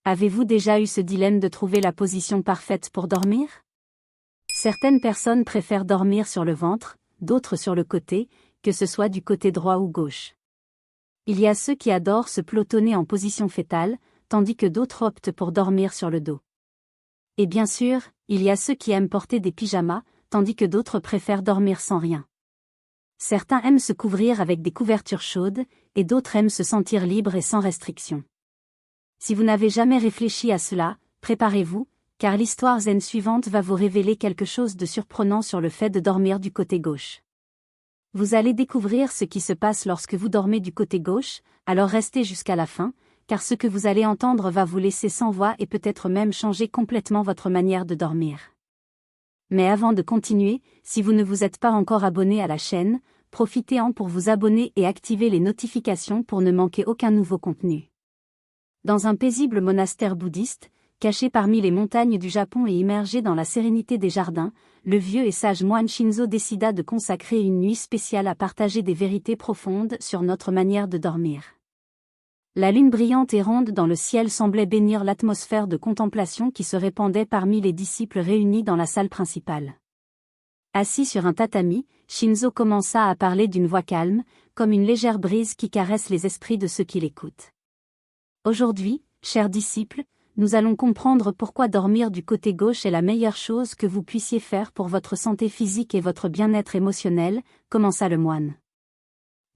Avez-vous déjà eu ce dilemme de trouver la position parfaite pour dormir? Certaines personnes préfèrent dormir sur le ventre, d'autres sur le côté, que ce soit du côté droit ou gauche. Il y a ceux qui adorent se pelotonner en position fétale, tandis que d'autres optent pour dormir sur le dos. Et bien sûr, il y a ceux qui aiment porter des pyjamas, tandis que d'autres préfèrent dormir sans rien. Certains aiment se couvrir avec des couvertures chaudes, et d'autres aiment se sentir libres et sans restriction. Si vous n'avez jamais réfléchi à cela, préparez-vous, car l'histoire zen suivante va vous révéler quelque chose de surprenant sur le fait de dormir du côté gauche. Vous allez découvrir ce qui se passe lorsque vous dormez du côté gauche, alors restez jusqu'à la fin, car ce que vous allez entendre va vous laisser sans voix et peut-être même changer complètement votre manière de dormir. Mais avant de continuer, si vous ne vous êtes pas encore abonné à la chaîne, profitez-en pour vous abonner et activer les notifications pour ne manquer aucun nouveau contenu. Dans un paisible monastère bouddhiste, caché parmi les montagnes du Japon et immergé dans la sérénité des jardins, le vieux et sage moine Shinzo décida de consacrer une nuit spéciale à partager des vérités profondes sur notre manière de dormir. La lune brillante et ronde dans le ciel semblait bénir l'atmosphère de contemplation qui se répandait parmi les disciples réunis dans la salle principale. Assis sur un tatami, Shinzo commença à parler d'une voix calme, comme une légère brise qui caresse les esprits de ceux qui l'écoutent. Aujourd'hui, chers disciples, nous allons comprendre pourquoi dormir du côté gauche est la meilleure chose que vous puissiez faire pour votre santé physique et votre bien-être émotionnel, commença le moine.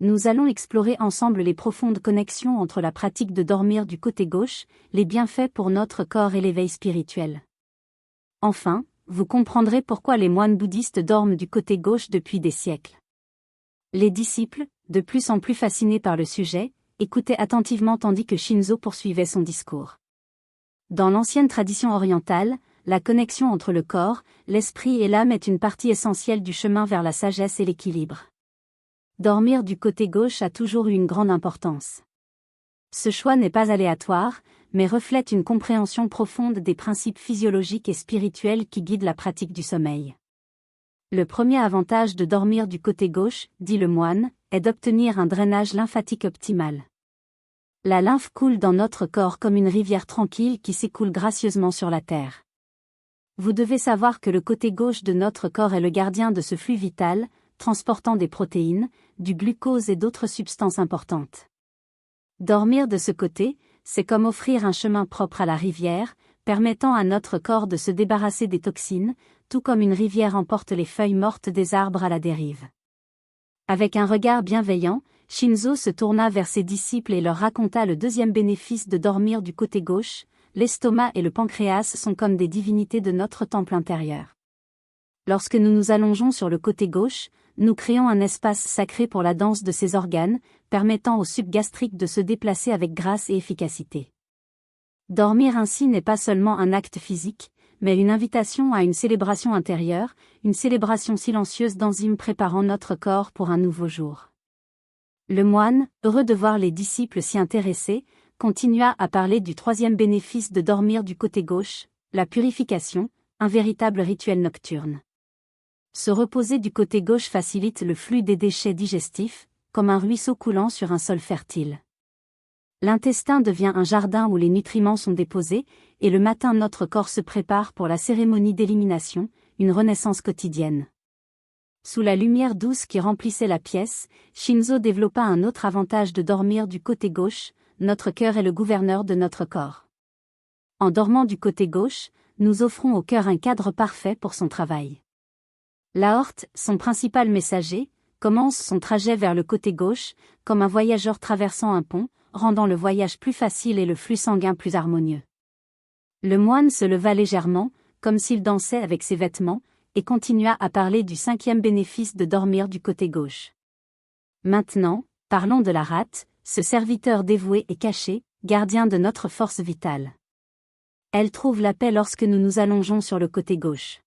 Nous allons explorer ensemble les profondes connexions entre la pratique de dormir du côté gauche, les bienfaits pour notre corps et l'éveil spirituel. Enfin, vous comprendrez pourquoi les moines bouddhistes dorment du côté gauche depuis des siècles. Les disciples, de plus en plus fascinés par le sujet, écoutaient attentivement tandis que Shinzo poursuivait son discours. Dans l'ancienne tradition orientale, la connexion entre le corps, l'esprit et l'âme est une partie essentielle du chemin vers la sagesse et l'équilibre. Dormir du côté gauche a toujours eu une grande importance. Ce choix n'est pas aléatoire, mais reflète une compréhension profonde des principes physiologiques et spirituels qui guident la pratique du sommeil. Le premier avantage de dormir du côté gauche, dit le moine, est d'obtenir un drainage lymphatique optimal. La lymphe coule dans notre corps comme une rivière tranquille qui s'écoule gracieusement sur la terre. Vous devez savoir que le côté gauche de notre corps est le gardien de ce flux vital, transportant des protéines, du glucose et d'autres substances importantes. Dormir de ce côté, c'est comme offrir un chemin propre à la rivière, permettant à notre corps de se débarrasser des toxines, tout comme une rivière emporte les feuilles mortes des arbres à la dérive. Avec un regard bienveillant, Shinzo se tourna vers ses disciples et leur raconta le deuxième bénéfice de dormir du côté gauche: l'estomac et le pancréas sont comme des divinités de notre temple intérieur. Lorsque nous nous allongeons sur le côté gauche, nous créons un espace sacré pour la danse de ces organes, permettant au suc gastrique de se déplacer avec grâce et efficacité. Dormir ainsi n'est pas seulement un acte physique, mais une invitation à une célébration intérieure, une célébration silencieuse d'enzymes préparant notre corps pour un nouveau jour. Le moine, heureux de voir les disciples s'y intéresser, continua à parler du troisième bénéfice de dormir du côté gauche: la purification, un véritable rituel nocturne. Se reposer du côté gauche facilite le flux des déchets digestifs, comme un ruisseau coulant sur un sol fertile. L'intestin devient un jardin où les nutriments sont déposés, et le matin notre corps se prépare pour la cérémonie d'élimination, une renaissance quotidienne. Sous la lumière douce qui remplissait la pièce, Shinzo développa un autre avantage de dormir du côté gauche: notre cœur est le gouverneur de notre corps. En dormant du côté gauche, nous offrons au cœur un cadre parfait pour son travail. L'aorte, son principal messager, commence son trajet vers le côté gauche, comme un voyageur traversant un pont, rendant le voyage plus facile et le flux sanguin plus harmonieux. Le moine se leva légèrement, comme s'il dansait avec ses vêtements, et continua à parler du cinquième bénéfice de dormir du côté gauche. Maintenant, parlons de la rate, ce serviteur dévoué et caché, gardien de notre force vitale. Elle trouve la paix lorsque nous nous allongeons sur le côté gauche.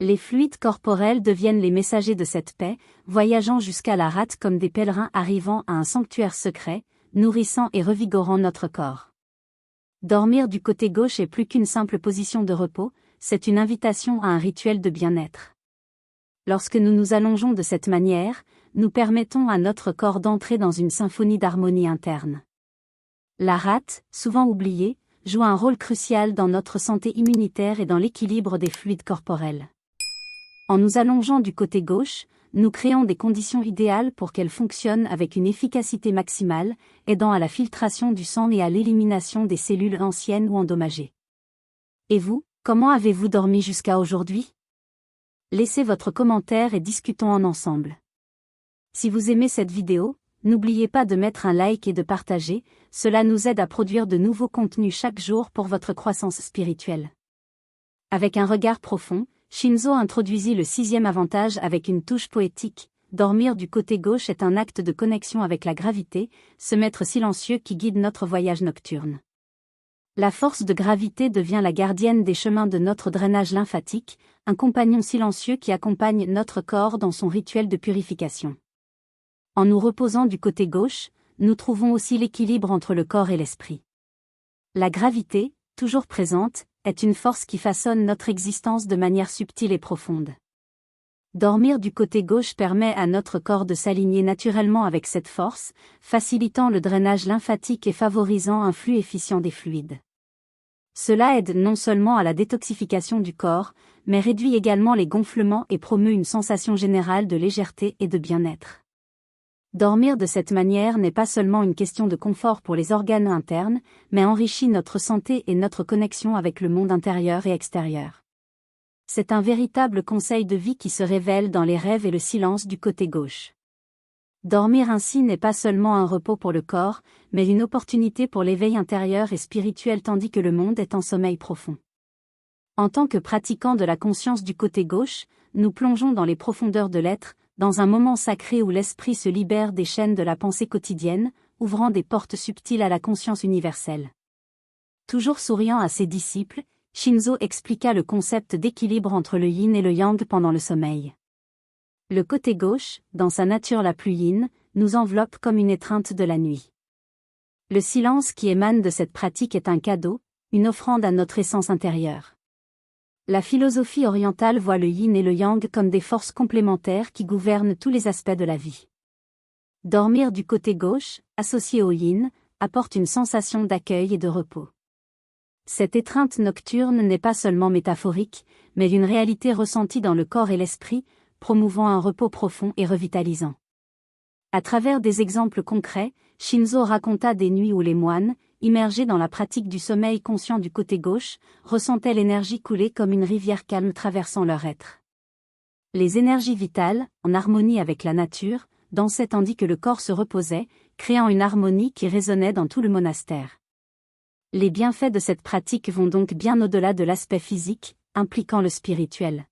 Les fluides corporels deviennent les messagers de cette paix, voyageant jusqu'à la rate comme des pèlerins arrivant à un sanctuaire secret, nourrissant et revigorant notre corps. Dormir du côté gauche est plus qu'une simple position de repos, c'est une invitation à un rituel de bien-être. Lorsque nous nous allongeons de cette manière, nous permettons à notre corps d'entrer dans une symphonie d'harmonie interne. La rate, souvent oubliée, joue un rôle crucial dans notre santé immunitaire et dans l'équilibre des fluides corporels. En nous allongeant du côté gauche, nous créons des conditions idéales pour qu'elle fonctionne avec une efficacité maximale, aidant à la filtration du sang et à l'élimination des cellules anciennes ou endommagées. Et vous, comment avez-vous dormi jusqu'à aujourd'hui? Laissez votre commentaire et discutons ensemble. Si vous aimez cette vidéo, n'oubliez pas de mettre un like et de partager, cela nous aide à produire de nouveaux contenus chaque jour pour votre croissance spirituelle. Avec un regard profond, Shinzo introduisit le 6e avantage avec une touche poétique. Dormir du côté gauche est un acte de connexion avec la gravité, ce maître silencieux qui guide notre voyage nocturne. La force de gravité devient la gardienne des chemins de notre drainage lymphatique, un compagnon silencieux qui accompagne notre corps dans son rituel de purification. En nous reposant du côté gauche, nous trouvons aussi l'équilibre entre le corps et l'esprit. La gravité, toujours présente, est une force qui façonne notre existence de manière subtile et profonde. Dormir du côté gauche permet à notre corps de s'aligner naturellement avec cette force, facilitant le drainage lymphatique et favorisant un flux efficient des fluides. Cela aide non seulement à la détoxification du corps, mais réduit également les gonflements et promeut une sensation générale de légèreté et de bien-être. Dormir de cette manière n'est pas seulement une question de confort pour les organes internes, mais enrichit notre santé et notre connexion avec le monde intérieur et extérieur. C'est un véritable conseil de vie qui se révèle dans les rêves et le silence du côté gauche. Dormir ainsi n'est pas seulement un repos pour le corps, mais une opportunité pour l'éveil intérieur et spirituel tandis que le monde est en sommeil profond. En tant que pratiquants de la conscience du côté gauche, nous plongeons dans les profondeurs de l'être, dans un moment sacré où l'esprit se libère des chaînes de la pensée quotidienne, ouvrant des portes subtiles à la conscience universelle. Toujours souriant à ses disciples, Shinzo expliqua le concept d'équilibre entre le yin et le yang pendant le sommeil. Le côté gauche, dans sa nature la plus yin, nous enveloppe comme une étreinte de la nuit. Le silence qui émane de cette pratique est un cadeau, une offrande à notre essence intérieure. La philosophie orientale voit le yin et le yang comme des forces complémentaires qui gouvernent tous les aspects de la vie. Dormir du côté gauche, associé au yin, apporte une sensation d'accueil et de repos. Cette étreinte nocturne n'est pas seulement métaphorique, mais une réalité ressentie dans le corps et l'esprit, promouvant un repos profond et revitalisant. À travers des exemples concrets, Shinzo raconta des nuits où les moines, immergés dans la pratique du sommeil conscient du côté gauche, ressentaient l'énergie couler comme une rivière calme traversant leur être. Les énergies vitales, en harmonie avec la nature, dansaient tandis que le corps se reposait, créant une harmonie qui résonnait dans tout le monastère. Les bienfaits de cette pratique vont donc bien au-delà de l'aspect physique, impliquant le spirituel.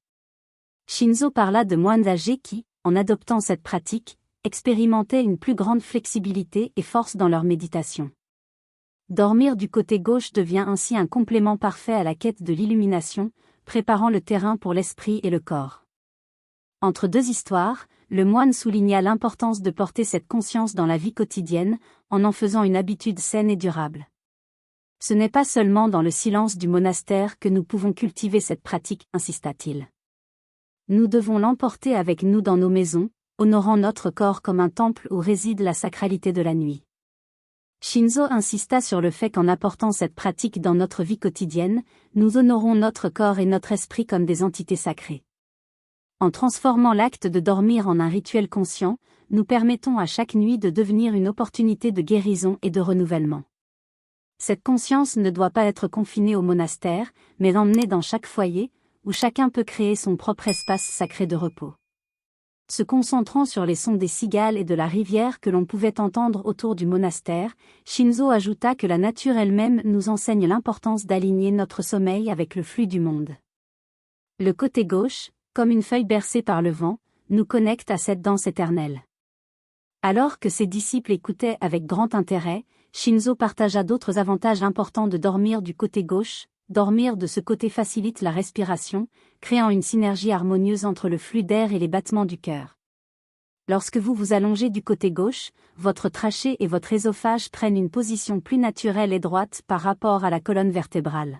Shinzo parla de moines âgés qui, en adoptant cette pratique, expérimentaient une plus grande flexibilité et force dans leur méditation. Dormir du côté gauche devient ainsi un complément parfait à la quête de l'illumination, préparant le terrain pour l'esprit et le corps. Entre deux histoires, le moine souligna l'importance de porter cette conscience dans la vie quotidienne, en faisant une habitude saine et durable. Ce n'est pas seulement dans le silence du monastère que nous pouvons cultiver cette pratique, insista-t-il. Nous devons l'emporter avec nous dans nos maisons, honorant notre corps comme un temple où réside la sacralité de la nuit. Shinzo insista sur le fait qu'en apportant cette pratique dans notre vie quotidienne, nous honorons notre corps et notre esprit comme des entités sacrées. En transformant l'acte de dormir en un rituel conscient, nous permettons à chaque nuit de devenir une opportunité de guérison et de renouvellement. Cette conscience ne doit pas être confinée au monastère, mais l'emmener dans chaque foyer, où chacun peut créer son propre espace sacré de repos. Se concentrant sur les sons des cigales et de la rivière que l'on pouvait entendre autour du monastère, Shinzo ajouta que la nature elle-même nous enseigne l'importance d'aligner notre sommeil avec le flux du monde. Le côté gauche, comme une feuille bercée par le vent, nous connecte à cette danse éternelle. Alors que ses disciples écoutaient avec grand intérêt, Shinzo partagea d'autres avantages importants de dormir du côté gauche. Dormir de ce côté facilite la respiration, créant une synergie harmonieuse entre le flux d'air et les battements du cœur. Lorsque vous vous allongez du côté gauche, votre trachée et votre œsophage prennent une position plus naturelle et droite par rapport à la colonne vertébrale.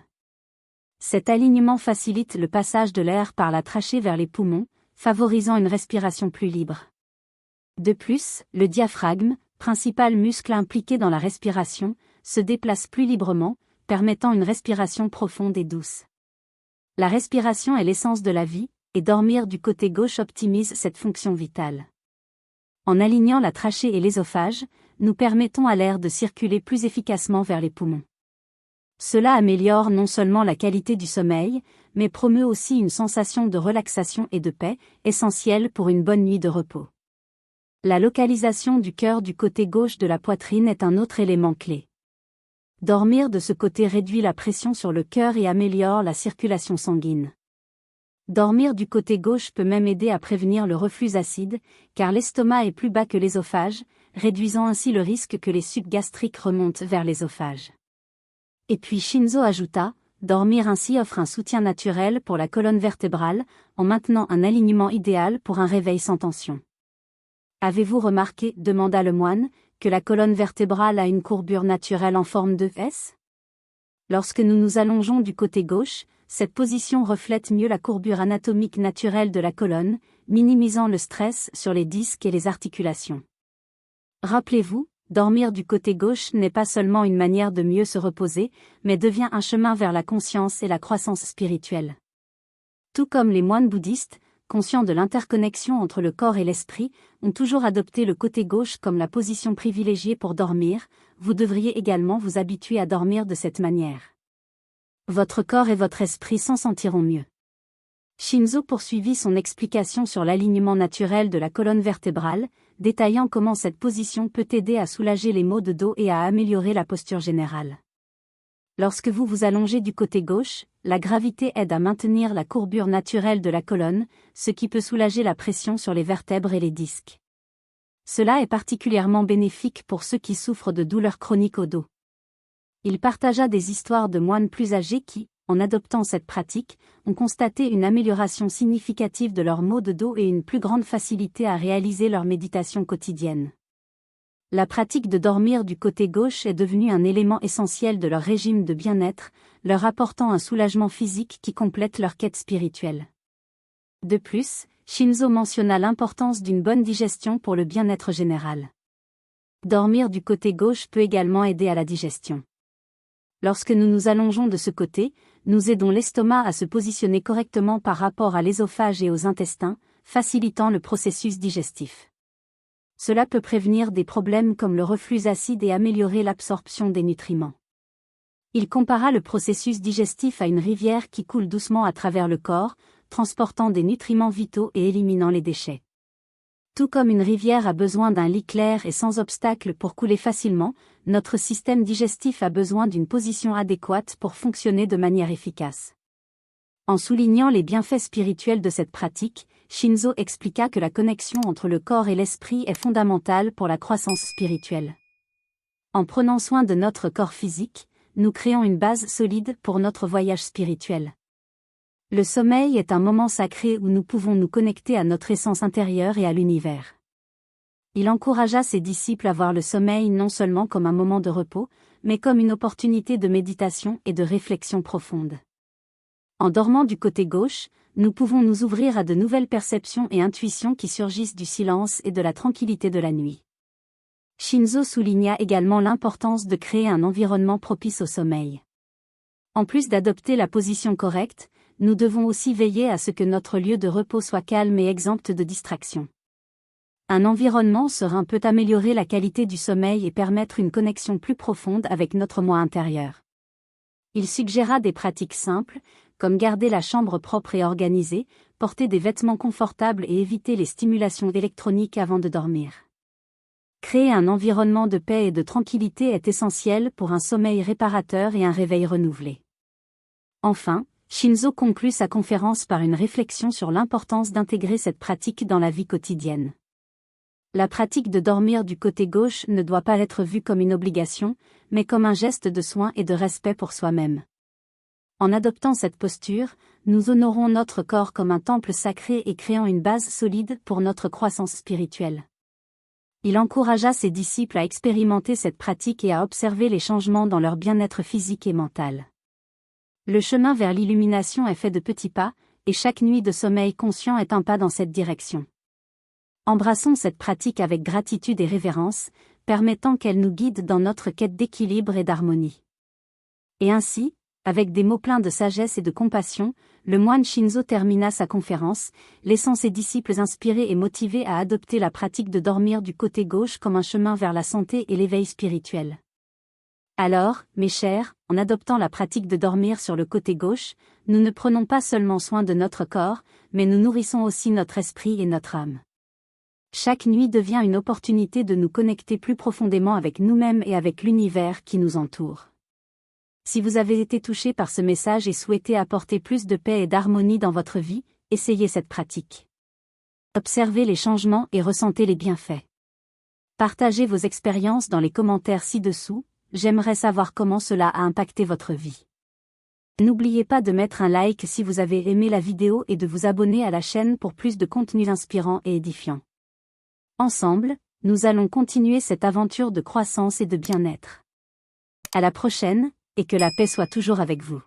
Cet alignement facilite le passage de l'air par la trachée vers les poumons, favorisant une respiration plus libre. De plus, le diaphragme, principal muscle impliqué dans la respiration, se déplace plus librement, permettant une respiration profonde et douce. La respiration est l'essence de la vie, et dormir du côté gauche optimise cette fonction vitale. En alignant la trachée et l'ésophage, nous permettons à l'air de circuler plus efficacement vers les poumons. Cela améliore non seulement la qualité du sommeil, mais promeut aussi une sensation de relaxation et de paix, essentielle pour une bonne nuit de repos. La localisation du cœur du côté gauche de la poitrine est un autre élément clé. Dormir de ce côté réduit la pression sur le cœur et améliore la circulation sanguine. Dormir du côté gauche peut même aider à prévenir le reflux acide, car l'estomac est plus bas que l'ésophage, réduisant ainsi le risque que les sucs gastriques remontent vers l'ésophage. Et puis Shinzo ajouta, dormir ainsi offre un soutien naturel pour la colonne vertébrale, en maintenant un alignement idéal pour un réveil sans tension. Avez-vous remarqué, demanda le moine, que la colonne vertébrale a une courbure naturelle en forme de S? Lorsque nous nous allongeons du côté gauche, cette position reflète mieux la courbure anatomique naturelle de la colonne, minimisant le stress sur les disques et les articulations. Rappelez-vous, dormir du côté gauche n'est pas seulement une manière de mieux se reposer, mais devient un chemin vers la conscience et la croissance spirituelle. Tout comme les moines bouddhistes, conscients de l'interconnexion entre le corps et l'esprit, ont toujours adopté le côté gauche comme la position privilégiée pour dormir, vous devriez également vous habituer à dormir de cette manière. Votre corps et votre esprit s'en sentiront mieux. Shinzo poursuivit son explication sur l'alignement naturel de la colonne vertébrale, détaillant comment cette position peut aider à soulager les maux de dos et à améliorer la posture générale. Lorsque vous vous allongez du côté gauche, la gravité aide à maintenir la courbure naturelle de la colonne, ce qui peut soulager la pression sur les vertèbres et les disques. Cela est particulièrement bénéfique pour ceux qui souffrent de douleurs chroniques au dos. Il partagea des histoires de moines plus âgés qui, en adoptant cette pratique, ont constaté une amélioration significative de leurs maux de dos et une plus grande facilité à réaliser leur méditation quotidienne. La pratique de dormir du côté gauche est devenue un élément essentiel de leur régime de bien-être, leur apportant un soulagement physique qui complète leur quête spirituelle. De plus, Shinzo mentionna l'importance d'une bonne digestion pour le bien-être général. Dormir du côté gauche peut également aider à la digestion. Lorsque nous nous allongeons de ce côté, nous aidons l'estomac à se positionner correctement par rapport à l'ésophage et aux intestins, facilitant le processus digestif. Cela peut prévenir des problèmes comme le reflux acide et améliorer l'absorption des nutriments. Il compara le processus digestif à une rivière qui coule doucement à travers le corps, transportant des nutriments vitaux et éliminant les déchets. Tout comme une rivière a besoin d'un lit clair et sans obstacle pour couler facilement, notre système digestif a besoin d'une position adéquate pour fonctionner de manière efficace. En soulignant les bienfaits spirituels de cette pratique, Shinzo expliqua que la connexion entre le corps et l'esprit est fondamentale pour la croissance spirituelle. En prenant soin de notre corps physique, nous créons une base solide pour notre voyage spirituel. Le sommeil est un moment sacré où nous pouvons nous connecter à notre essence intérieure et à l'univers. Il encouragea ses disciples à voir le sommeil non seulement comme un moment de repos, mais comme une opportunité de méditation et de réflexion profonde. En dormant du côté gauche, nous pouvons nous ouvrir à de nouvelles perceptions et intuitions qui surgissent du silence et de la tranquillité de la nuit. Shinzo souligna également l'importance de créer un environnement propice au sommeil. En plus d'adopter la position correcte, nous devons aussi veiller à ce que notre lieu de repos soit calme et exempt de distractions. Un environnement serein peut améliorer la qualité du sommeil et permettre une connexion plus profonde avec notre moi intérieur. Il suggéra des pratiques simples, comme garder la chambre propre et organisée, porter des vêtements confortables et éviter les stimulations électroniques avant de dormir. Créer un environnement de paix et de tranquillité est essentiel pour un sommeil réparateur et un réveil renouvelé. Enfin, Shinzo conclut sa conférence par une réflexion sur l'importance d'intégrer cette pratique dans la vie quotidienne. La pratique de dormir du côté gauche ne doit pas être vue comme une obligation, mais comme un geste de soin et de respect pour soi-même. En adoptant cette posture, nous honorons notre corps comme un temple sacré et créons une base solide pour notre croissance spirituelle. Il encouragea ses disciples à expérimenter cette pratique et à observer les changements dans leur bien-être physique et mental. Le chemin vers l'illumination est fait de petits pas, et chaque nuit de sommeil conscient est un pas dans cette direction. Embrassons cette pratique avec gratitude et révérence, permettant qu'elle nous guide dans notre quête d'équilibre et d'harmonie. Et ainsi, avec des mots pleins de sagesse et de compassion, le moine Shinzo termina sa conférence, laissant ses disciples inspirés et motivés à adopter la pratique de dormir du côté gauche comme un chemin vers la santé et l'éveil spirituel. Alors, mes chers, en adoptant la pratique de dormir sur le côté gauche, nous ne prenons pas seulement soin de notre corps, mais nous nourrissons aussi notre esprit et notre âme. Chaque nuit devient une opportunité de nous connecter plus profondément avec nous-mêmes et avec l'univers qui nous entoure. Si vous avez été touché par ce message et souhaitez apporter plus de paix et d'harmonie dans votre vie, essayez cette pratique. Observez les changements et ressentez les bienfaits. Partagez vos expériences dans les commentaires ci-dessous, j'aimerais savoir comment cela a impacté votre vie. N'oubliez pas de mettre un like si vous avez aimé la vidéo et de vous abonner à la chaîne pour plus de contenus inspirants et édifiants. Ensemble, nous allons continuer cette aventure de croissance et de bien-être. À la prochaine, et que la paix soit toujours avec vous.